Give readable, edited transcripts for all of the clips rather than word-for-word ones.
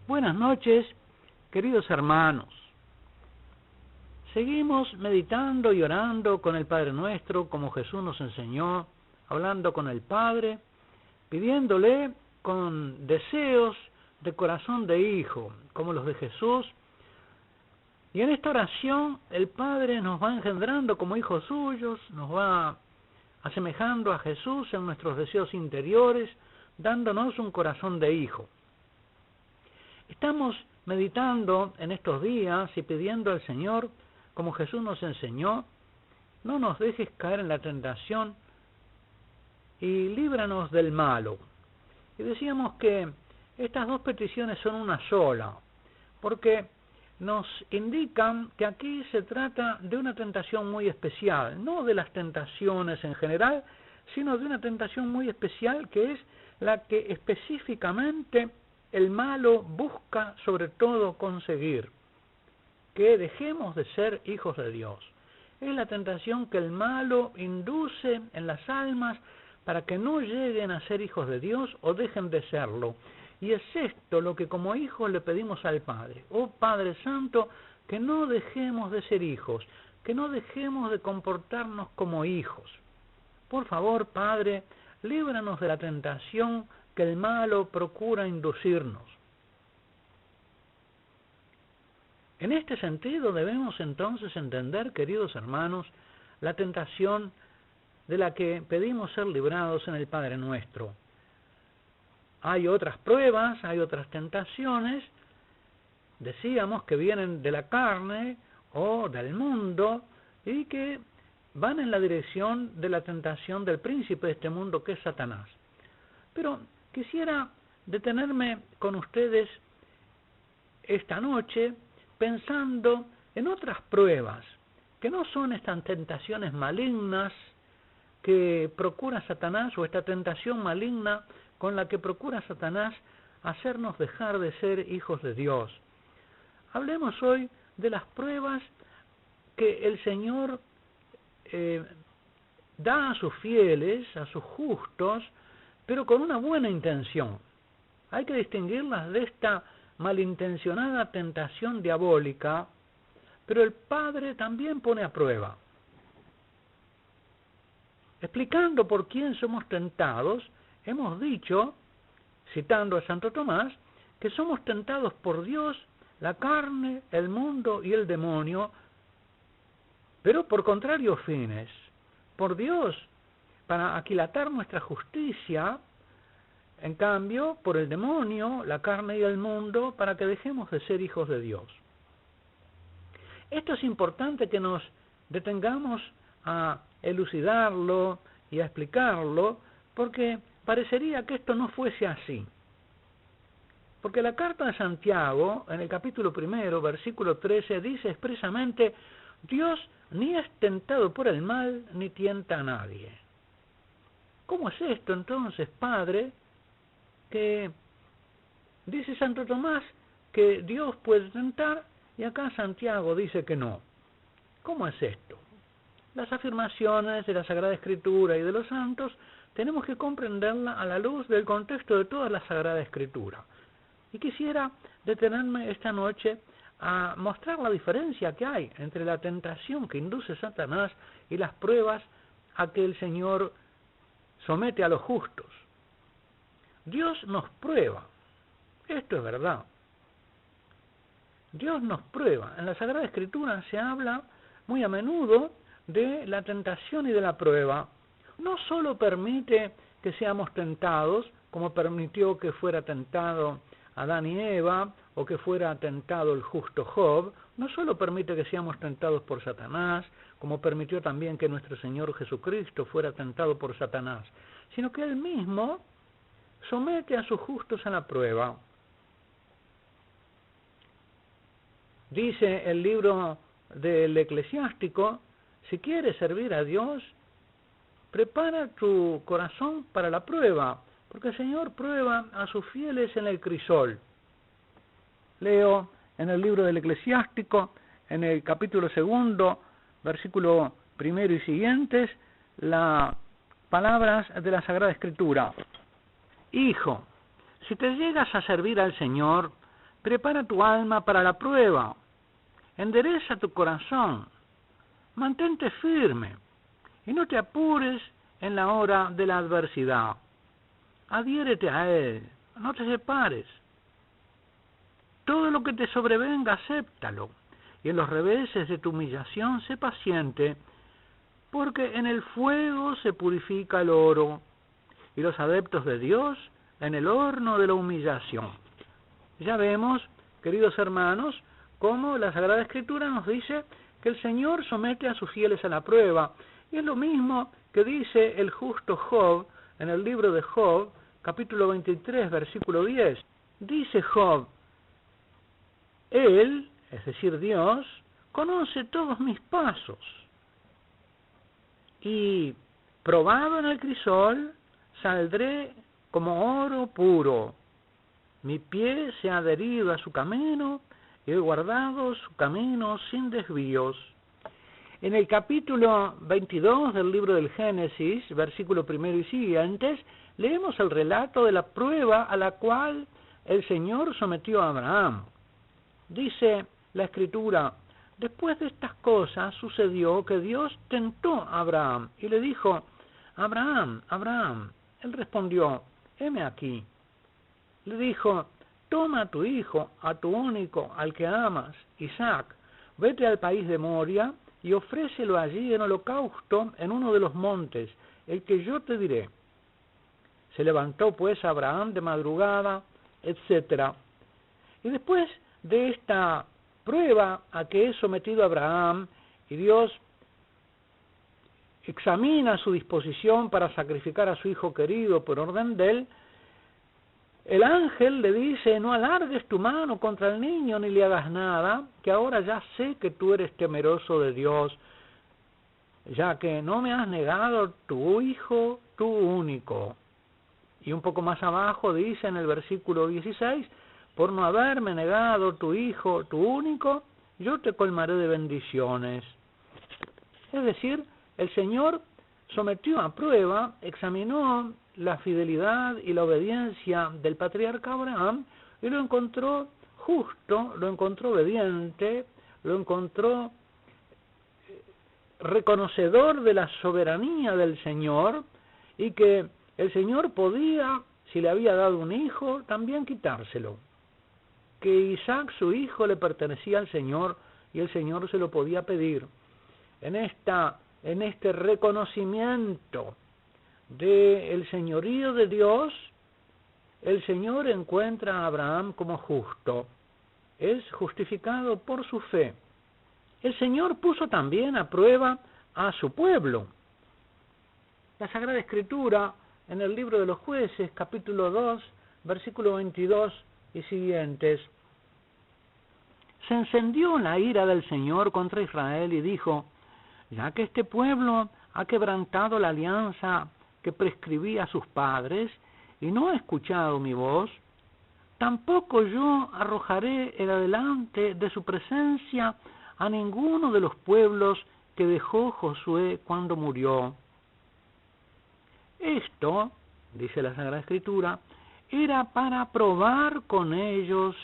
Buenas noches, queridos hermanos. Seguimos meditando y orando con el Padre Nuestro, como Jesús nos enseñó, hablando con el Padre, pidiéndole con deseos de corazón de hijo, como los de Jesús. Y en esta oración el Padre nos va engendrando como hijos suyos, nos va asemejando a Jesús en nuestros deseos interiores, dándonos un corazón de hijo. Estamos meditando en estos días y pidiendo al Señor, como Jesús nos enseñó, no nos dejes caer en la tentación y líbranos del malo. Y decíamos que estas dos peticiones son una sola, porque nos indican que aquí se trata de una tentación muy especial, no de las tentaciones en general, sino de una tentación muy especial que es la que específicamente el malo busca sobre todo conseguir, que dejemos de ser hijos de Dios. Es la tentación que el malo induce en las almas para que no lleguen a ser hijos de Dios o dejen de serlo. Y es esto lo que como hijos le pedimos al Padre. Oh Padre Santo, que no dejemos de ser hijos, que no dejemos de comportarnos como hijos. Por favor, Padre, líbranos de la tentación que el malo procura inducirnos. En este sentido debemos entonces entender, queridos hermanos, la tentación de la que pedimos ser librados en el Padre Nuestro. Hay otras pruebas, hay otras tentaciones, decíamos que vienen de la carne o del mundo y que van en la dirección de la tentación del príncipe de este mundo que es Satanás. Pero quisiera detenerme con ustedes esta noche pensando en otras pruebas, que no son estas tentaciones malignas que procura Satanás o esta tentación maligna con la que procura Satanás hacernos dejar de ser hijos de Dios. Hablemos hoy de las pruebas que el Señor da a sus fieles, a sus justos, pero con una buena intención. Hay que distinguirlas de esta malintencionada tentación diabólica, pero el Padre también pone a prueba. Explicando por quién somos tentados, hemos dicho, citando a Santo Tomás, que somos tentados por Dios, la carne, el mundo y el demonio, pero por contrarios fines. Por Dios, para aquilatar nuestra justicia, en cambio, por el demonio, la carne y el mundo, para que dejemos de ser hijos de Dios. Esto es importante que nos detengamos a elucidarlo y a explicarlo, porque parecería que esto no fuese así. Porque la carta de Santiago, en el capítulo 1, versículo 13, dice expresamente: Dios ni es tentado por el mal, ni tienta a nadie. ¿Cómo es esto entonces, Padre, que dice Santo Tomás que Dios puede tentar y acá Santiago dice que no? ¿Cómo es esto? Las afirmaciones de la Sagrada Escritura y de los santos tenemos que comprenderla a la luz del contexto de toda la Sagrada Escritura. Y quisiera detenerme esta noche a mostrar la diferencia que hay entre la tentación que induce Satanás y las pruebas a que el Señor somete a los justos. Dios nos prueba, esto es verdad. Dios nos prueba. En la Sagrada Escritura se habla muy a menudo de la tentación y de la prueba. No solo permite que seamos tentados, como permitió que fuera tentado Adán y Eva, o que fuera tentado el justo Job, no solo permite que seamos tentados por Satanás, como permitió también que nuestro Señor Jesucristo fuera tentado por Satanás, sino que Él mismo somete a sus justos a la prueba. Dice el libro del Eclesiástico: si quieres servir a Dios, prepara tu corazón para la prueba, porque el Señor prueba a sus fieles en el crisol. Leo en el libro del Eclesiástico, en el capítulo 2, versículo 1 y siguientes, las palabras de la Sagrada Escritura. Hijo, si te llegas a servir al Señor, Prepara tu alma para la prueba. Endereza tu corazón. Mantente firme y no te apures en la hora de la adversidad. Adhiérete a Él, no te separes. Todo lo que te sobrevenga, acéptalo. Y en los reveses de tu humillación, sé paciente, porque en el fuego se purifica el oro, y los adeptos de Dios en el horno de la humillación. Ya vemos, queridos hermanos, cómo la Sagrada Escritura nos dice que el Señor somete a sus fieles a la prueba. Y es lo mismo que dice el justo Job en el libro de Job, capítulo 23, versículo 10. Dice Job: Él, es decir, Dios, conoce todos mis pasos. Y probado en el crisol, saldré como oro puro. Mi pie se ha adherido a su camino y he guardado su camino sin desvíos. En el capítulo 22 del libro del Génesis, versículo 1 y siguientes, leemos el relato de la prueba a la cual el Señor sometió a Abraham. Dice la Escritura: después de estas cosas sucedió que Dios tentó a Abraham y le dijo: Abraham, Abraham. Él respondió: heme aquí. Le dijo: toma a tu hijo, a tu único, al que amas, Isaac, vete al país de Moria y ofrécelo allí en holocausto en uno de los montes, el que yo te diré. Se levantó pues Abraham de madrugada, etc. Y después de esta prueba a que es sometido Abraham, y Dios examina su disposición para sacrificar a su hijo querido por orden de él, el ángel le dice: no alargues tu mano contra el niño ni le hagas nada, que ahora ya sé que tú eres temeroso de Dios, ya que no me has negado tu hijo, tu único. Y un poco más abajo dice en el versículo 16: por no haberme negado tu hijo, tu único, yo te colmaré de bendiciones. Es decir, el Señor sometió a prueba, examinó la fidelidad y la obediencia del patriarca Abraham y lo encontró justo, lo encontró obediente, lo encontró reconocedor de la soberanía del Señor, y que el Señor podía, si le había dado un hijo, también quitárselo. Que Isaac, su hijo, le pertenecía al Señor y el Señor se lo podía pedir. En este reconocimiento del señorío de Dios, el Señor encuentra a Abraham como justo. Es justificado por su fe. El Señor puso también a prueba a su pueblo. La Sagrada Escritura, en el libro de los Jueces, capítulo 2, versículo 22 y siguientes: se encendió la ira del Señor contra Israel y dijo: ya que este pueblo ha quebrantado la alianza que prescribí a sus padres y no ha escuchado mi voz, tampoco yo arrojaré el adelante de su presencia a ninguno de los pueblos que dejó Josué cuando murió. Esto, dice la Sagrada Escritura, era para probar con ellos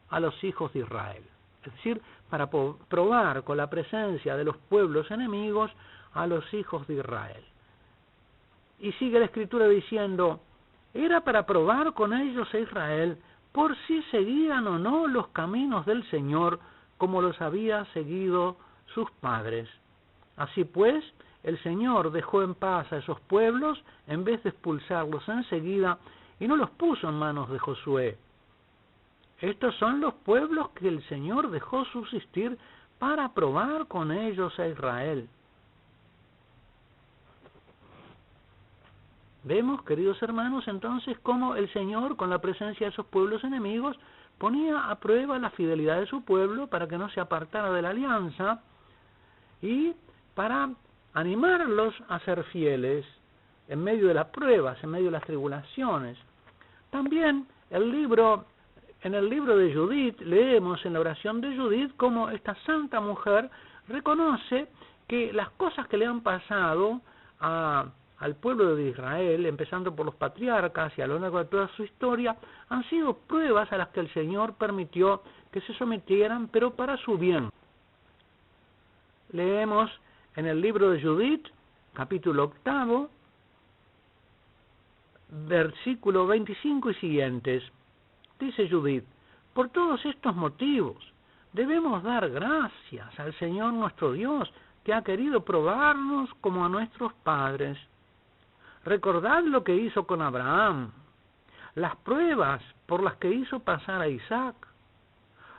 a los hijos de Israel. Es decir, para probar con la presencia de los pueblos enemigos a los hijos de Israel. Y sigue la Escritura diciendo: era para probar con ellos a Israel por si seguían o no los caminos del Señor como los había seguido sus padres. Así pues, el Señor dejó en paz a esos pueblos en vez de expulsarlos enseguida y no los puso en manos de Josué. Estos son los pueblos que el Señor dejó subsistir para probar con ellos a Israel. Vemos, queridos hermanos, entonces cómo el Señor, con la presencia de esos pueblos enemigos, ponía a prueba la fidelidad de su pueblo para que no se apartara de la alianza y para animarlos a ser fieles en medio de las pruebas, en medio de las tribulaciones. También en el libro de Judith leemos en la oración de Judith cómo esta santa mujer reconoce que las cosas que le han pasado a al pueblo de Israel, empezando por los patriarcas y a lo largo de toda su historia, han sido pruebas a las que el Señor permitió que se sometieran, pero para su bien. Leemos en el libro de Judith, capítulo 8, versículo 25 y siguientes. Dice Judith: por todos estos motivos debemos dar gracias al Señor nuestro Dios, que ha querido probarnos como a nuestros padres. Recordad lo que hizo con Abraham, las pruebas por las que hizo pasar a Isaac,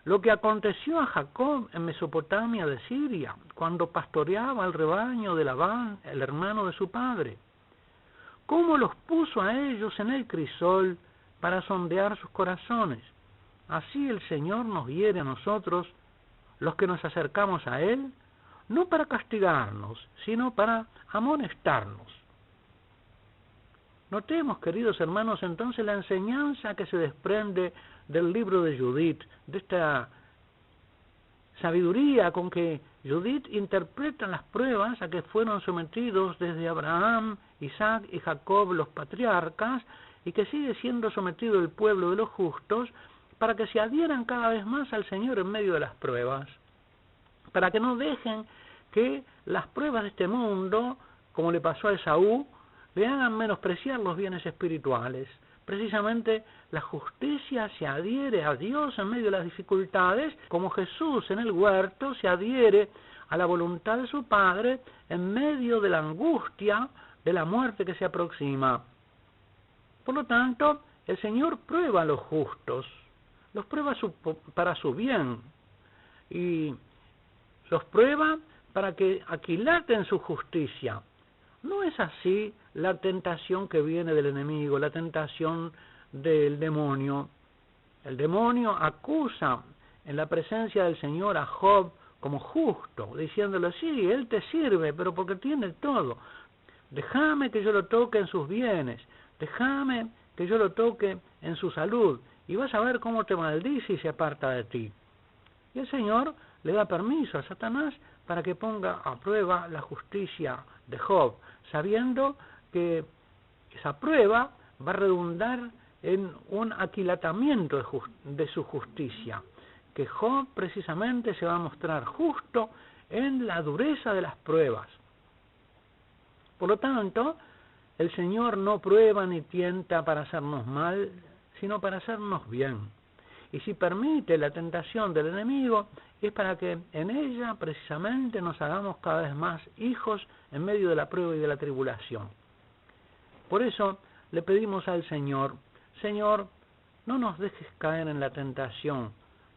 lo que aconteció a Jacob en Mesopotamia de Siria, cuando pastoreaba el rebaño de Labán, el hermano de su padre, cómo los puso a ellos en el crisol para sondear sus corazones. Así el Señor nos hiere a nosotros, los que nos acercamos a Él, no para castigarnos, sino para amonestarnos. Notemos, queridos hermanos, entonces la enseñanza que se desprende del libro de Judith, de esta sabiduría con que Judith interpreta las pruebas a que fueron sometidos desde Abraham, Isaac y Jacob, los patriarcas, y que sigue siendo sometido el pueblo de los justos, para que se adhieran cada vez más al Señor en medio de las pruebas, para que no dejen que las pruebas de este mundo, como le pasó a Esaú, le hagan menospreciar los bienes espirituales. Precisamente la justicia se adhiere a Dios en medio de las dificultades, como Jesús en el huerto se adhiere a la voluntad de su Padre en medio de la angustia de la muerte que se aproxima. Por lo tanto, el Señor prueba a los justos, los prueba para su bien, y los prueba para que aquilaten su justicia. ¿No es así la tentación que viene del enemigo, la tentación del demonio? El demonio acusa en la presencia del Señor a Job como justo, diciéndole: sí, él te sirve, pero porque tiene todo. Déjame que yo lo toque en sus bienes, déjame que yo lo toque en su salud, y vas a ver cómo te maldice y se aparta de ti. Y el Señor le da permiso a Satanás para que ponga a prueba la justicia de Job, sabiendo que esa prueba va a redundar en un aquilatamiento de su justicia, que Job precisamente se va a mostrar justo en la dureza de las pruebas. Por lo tanto, el Señor no prueba ni tienta para hacernos mal, sino para hacernos bien. Y si permite la tentación del enemigo, es para que en ella precisamente nos hagamos cada vez más hijos en medio de la prueba y de la tribulación. Por eso le pedimos al Señor: Señor, no nos dejes caer en la tentación,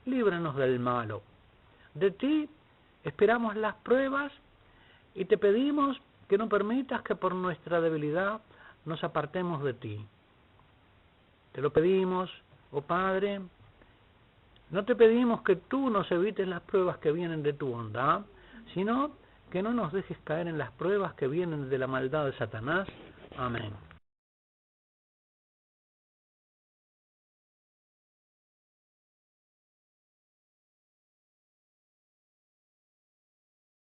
líbranos del malo. De ti esperamos las pruebas y te pedimos que no permitas que por nuestra debilidad nos apartemos de ti. Te lo pedimos, oh Padre. No te pedimos que tú nos evites las pruebas que vienen de tu bondad, sino que no nos dejes caer en las pruebas que vienen de la maldad de Satanás. Amén.